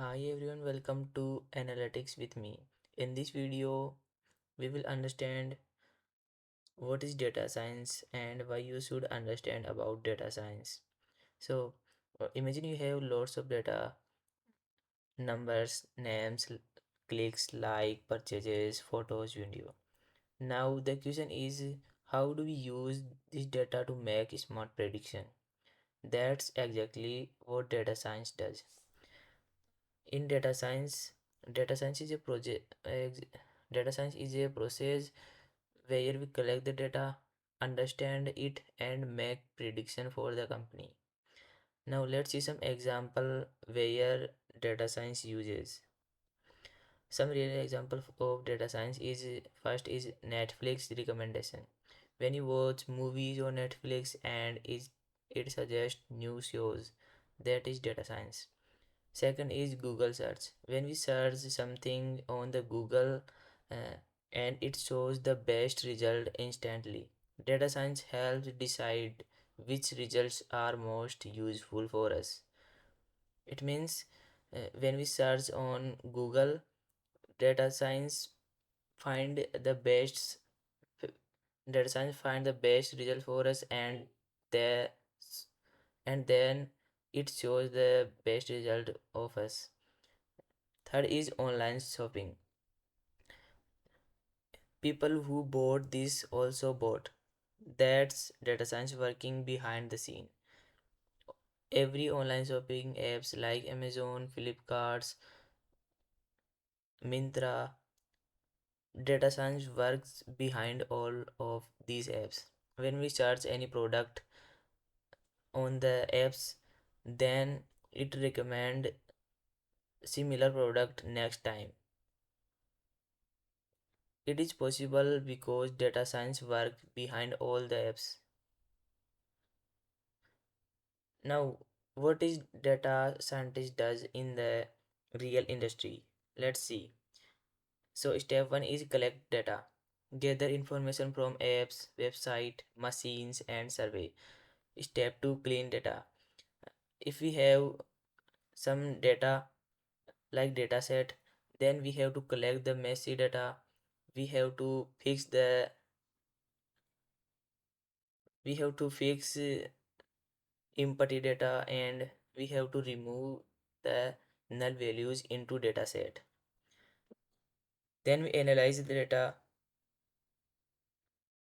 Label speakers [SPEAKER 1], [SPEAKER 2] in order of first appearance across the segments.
[SPEAKER 1] Hi everyone, welcome to Analytics with me. In this video, we will understand what is data science and why you should understand about data science. So, imagine you have lots of data, numbers, names, clicks, like, purchases, photos, video. Now the question is, how do we use this data to make smart prediction? That's exactly what data science does. In data science is a data science is a process where we collect the data, understand it, and make prediction for the company. Now let's see some example where data science uses. Some real example of data science is first is Netflix recommendation. When you watch movies on Netflix and it suggests new shows, that is data science. Second is Google search. When we search something on the Google uh, and it shows the best result instantly. Data science helps decide which results are most useful for us. It means when we search on Google, data science find the best result for us the and then it shows the best result of us. Third is online shopping. People who bought this also bought. That's data science working behind the scene. Every online shopping apps like Amazon, Flipkart, Myntra, data science works behind all of these apps. When we search any product on the apps, then it recommend similar product next time. It is possible because data science work behind all the apps. Now, what is data scientist does in the real industry? Let's see. So step 1 is collect data. Gather information from apps, website, machines and survey. Step 2 clean data. If we have some data like data set, then we have to collect the messy data. We have to fix the we have to fix empty data and we have to remove the null values into data set. Then we analyze the data,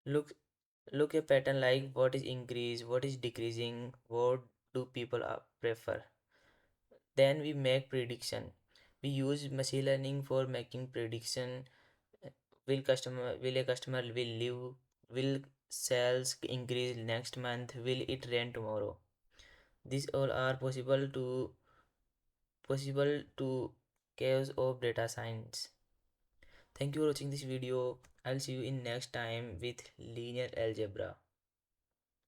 [SPEAKER 1] look look a pattern like what is increase, what is decreasing, what do people prefer. Then we make prediction. We use machine learning for making prediction. Will a customer will leave? Will sales increase next month? Will it rain tomorrow? These all are possible to cause of data science. Thank you for watching this video. I'll see you in next time with linear algebra.